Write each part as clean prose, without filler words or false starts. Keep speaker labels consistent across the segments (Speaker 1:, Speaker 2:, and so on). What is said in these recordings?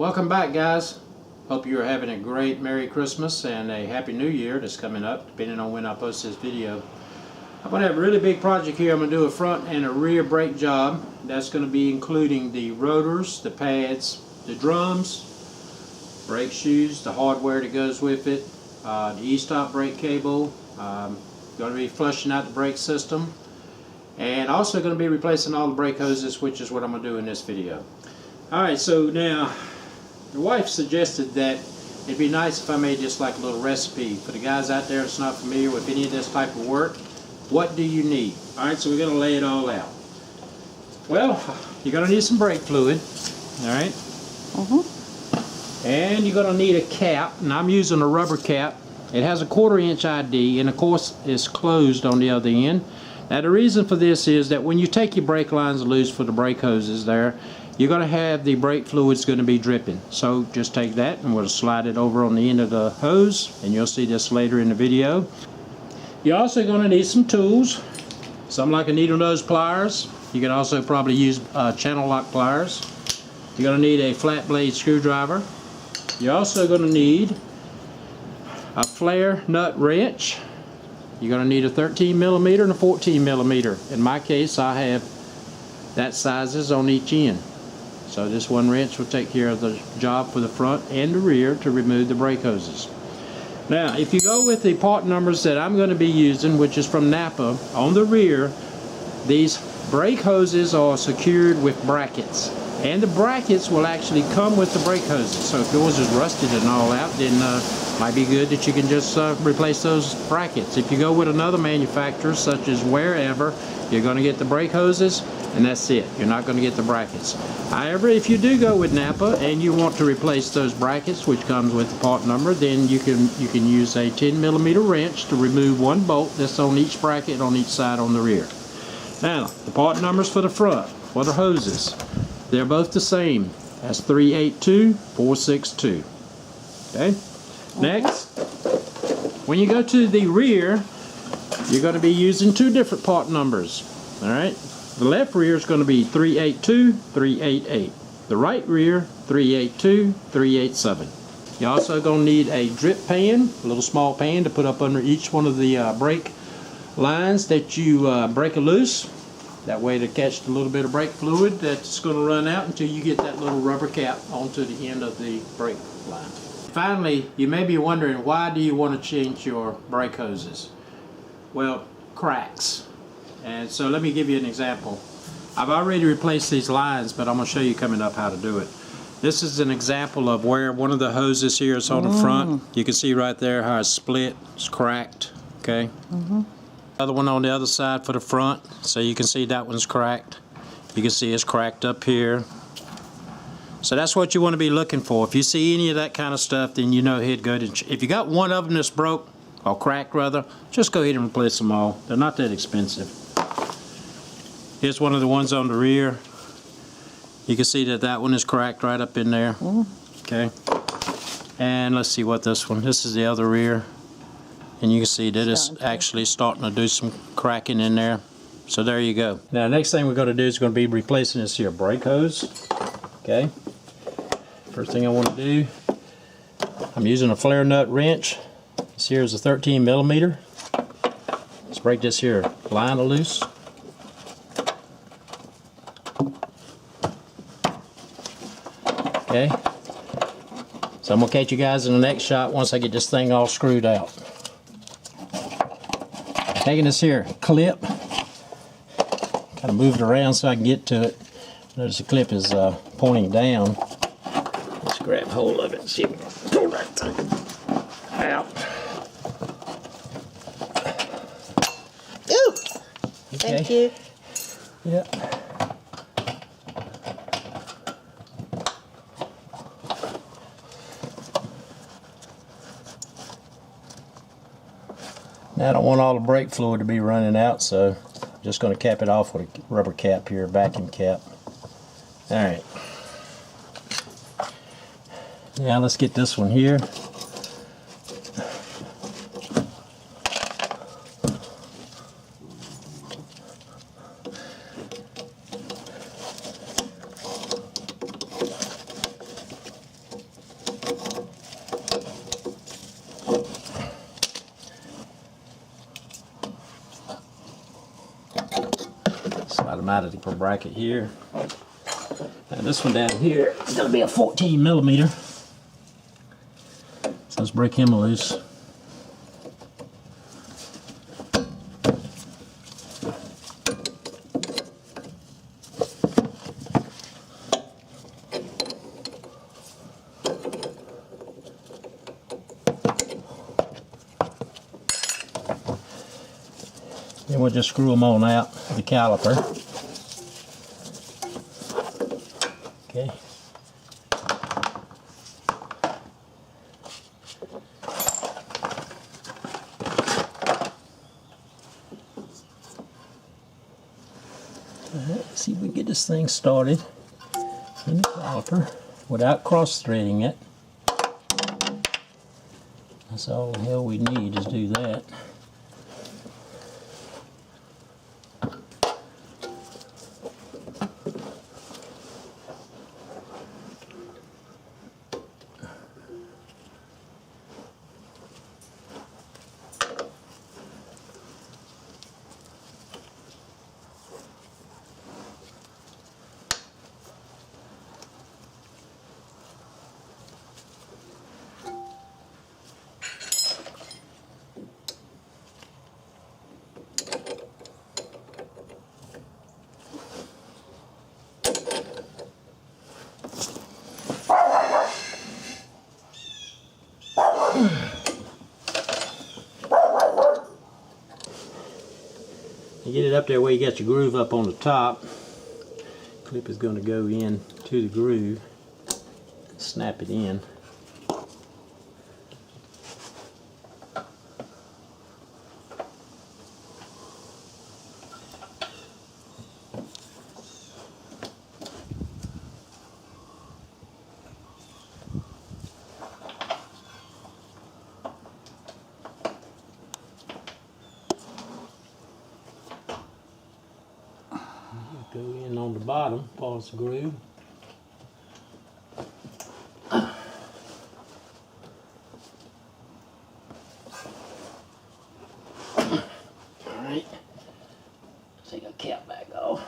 Speaker 1: Welcome back, guys. Hope you're having a great Merry Christmas and a Happy New Year that's coming up, depending on when I post this video. I'm going to have a really big project here. I'm going to do a front and a rear brake job. That's going to be including the rotors, the pads, the drums, brake shoes, the hardware that goes with it, the e-stop brake cable, going to be flushing out the brake system, and also going to be replacing all the brake hoses, which is what I'm going to do in this video. Alright, so now the wife suggested that it'd be nice if I made just like a little recipe for the guys out there that's not familiar with any of this type of work. What do you need? Alright, so we're going to lay it all out. Well, you're going to need some brake fluid. Alright? And you're going to need a cap, and I'm using a rubber cap. It has a 1/4 inch ID, and of course it's closed on the other end. Now the reason for this is that when you take your brake lines loose for the brake hoses there, you're going to have the brake fluid's going to be dripping. So just take that and we'll slide it over on the end of the hose, and you'll see this later in the video. You're also going to need some tools, something like a needle nose pliers. You can also probably use channel lock pliers. You're going to need a flat blade screwdriver. You're also going to need a flare nut wrench. You're going to need a 13mm and a 14mm. In my case, I have that sizes on each end. So this one wrench will take care of the job for the front and the rear to remove the brake hoses. Now, if you go with the part numbers that I'm going to be using, which is from Napa, on the rear, these brake hoses are secured with brackets. And the brackets will actually come with the brake hoses. So if yours is rusted and all out, then it might be good that you can just replace those brackets. If you go with another manufacturer, such as Wherever, you're going to get the brake hoses, and that's it. You're not going to get the brackets. However, if you do go with Napa and you want to replace those brackets, which comes with the part number, then you can use a 10mm wrench to remove one bolt that's on each bracket on each side on the rear. Now, the part numbers for the front, for the hoses, they're both the same as 382462. Okay? Next, when you go to the rear, you're going to be using two different part numbers. All right? The left rear is going to be 382388. The right rear, 382387. You're also going to need a drip pan, a little small pan to put up under each one of the brake lines that you break loose. That way to catch a little bit of brake fluid that's going to run out until you get that little rubber cap onto the end of the brake line. Finally, you may be wondering, why do you want to change your brake hoses? Well, cracks. And so let me give you an example. I've already replaced these lines, but I'm going to show you coming up how to do it. This is an example of where one of the hoses here is on the front. You can see right there how it's split, it's cracked, okay? Other one on the other side for the front, so you can see that one's cracked. You can see it's cracked up here. So that's what you want to be looking for. If you see any of that kind of stuff, then you know he'd go to. If you got one of them that's broke, or cracked rather, just go ahead and replace them all. They're not that expensive. Here's one of the ones on the rear. You can see that that one is cracked right up in there. Okay. And let's see what this one. This is the other rear. And you can see that it's actually starting to do some cracking in there. So there you go. Now, next thing we're going to do is going to be replacing this here brake hose. Okay. First thing I want to do, I'm using a flare nut wrench. This here is a 13mm. Let's break this here line loose. Okay. So I'm going to catch you guys in the next shot once I get this thing all screwed out. Taking this here clip, kind of move it around so I can get to it. Notice the clip is pointing down. Let's grab hold of it and see if we can pull that thing out.
Speaker 2: Ooh!
Speaker 1: Okay.
Speaker 2: Thank you.
Speaker 1: Yep. Now I don't want all the brake fluid to be running out, so I'm just going to cap it off with a rubber cap here, vacuum cap. Alright. Now let's get this one here. out of the bracket here. Now this one down here is going to be a 14 millimeter. So let's break him loose. Then we'll just screw them on out with the caliper. Okay. Alright, see if we can get this thing started in the caliper without cross-threading it. That's all the hell we need is do that. You get it up there where you got your groove up on the top. Clip is going to go in to the groove and snap it in. Go in on the bottom, pause the groove. Alright, take a cap back off.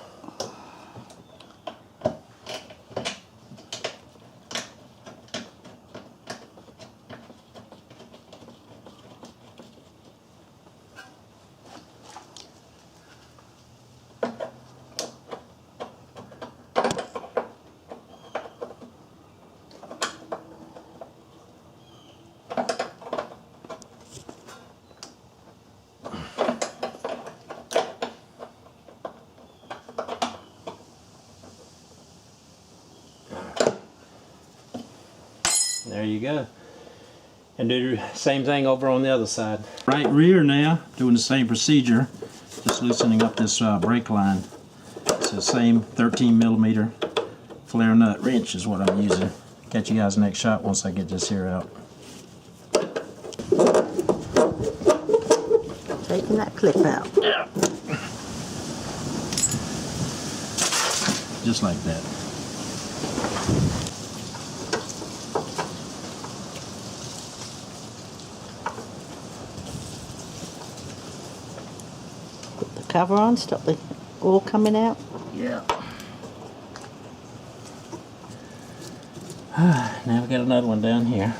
Speaker 1: There you go. And do the same thing over on the other side. Right rear now, doing the same procedure, just loosening up this brake line. It's the same 13 millimeter flare nut wrench is what I'm using. Catch you guys next shot once I get this here out.
Speaker 2: Taking that clip out.
Speaker 1: Yeah. Just like that.
Speaker 2: Put the cover on, stop the oil coming out.
Speaker 1: Yeah. Now we got another one down here.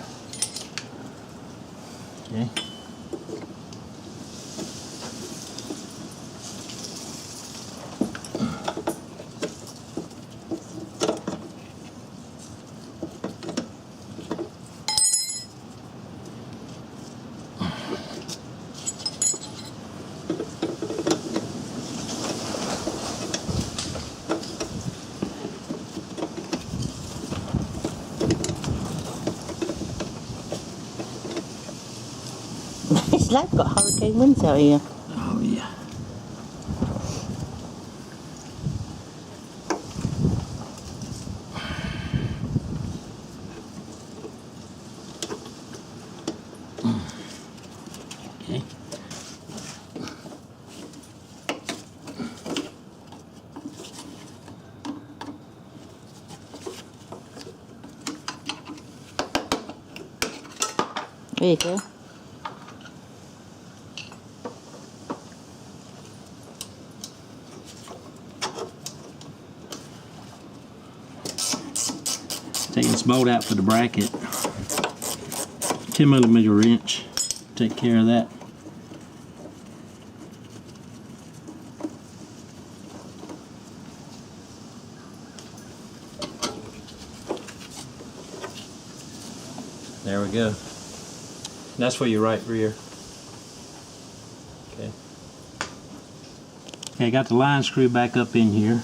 Speaker 1: Okay.
Speaker 2: It's like got hurricane winds out here.
Speaker 1: Oh yeah. Okay.
Speaker 2: There you go.
Speaker 1: This bolt out for the bracket. 10mm wrench. Take care of that. There we go. That's for your right rear. Okay. Okay, got the line screw back up in here.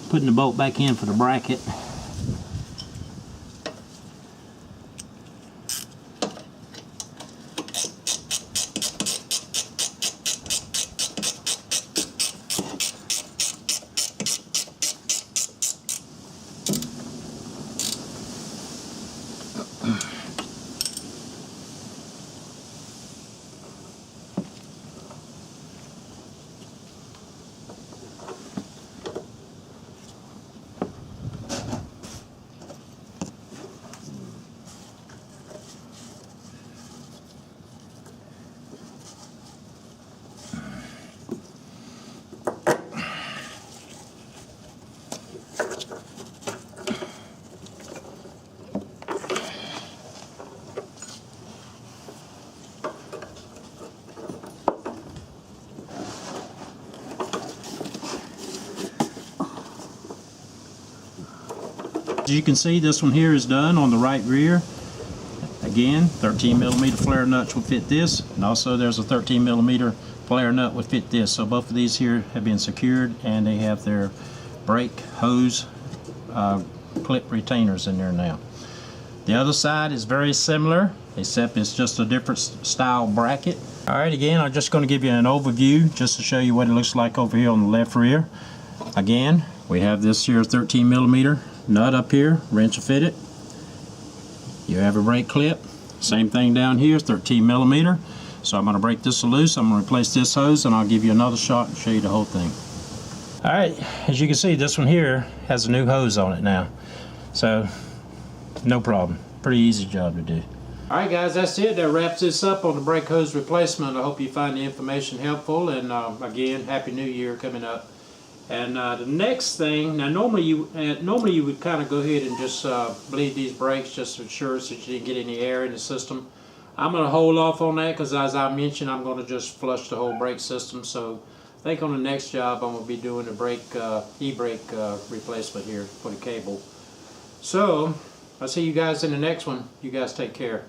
Speaker 1: Putting the bolt back in for the bracket. As you can see, this one here is done on the right rear. Again, 13mm flare nuts will fit this, and also there's a 13mm flare nut will fit this. So both of these here have been secured, and they have their brake hose clip retainers in there now. The other side is very similar, except it's just a different style bracket. Alright, again, I'm just going to give you an overview just to show you what it looks like over here on the left rear. Again, we have this here 13mm nut up here, wrench will fit it. You have a brake clip, same thing down here, 13mm. So I'm going to break this loose, I'm going to replace this hose, and I'll give you another shot and show you the whole thing. Alright, as you can see, this one here has a new hose on it now. So, no problem. Pretty easy job to do. Alright guys, that's it. That wraps this up on the brake hose replacement. I hope you find the information helpful, and again, Happy New Year coming up. And the next thing, now normally you would kind of go ahead and just bleed these brakes just to ensure that you didn't get any air in the system. I'm going to hold off on that because, as I mentioned, I'm going to just flush the whole brake system. So I think on the next job I'm going to be doing the brake e-brake replacement here for the cable. So I'll see you guys in the next one. You guys take care.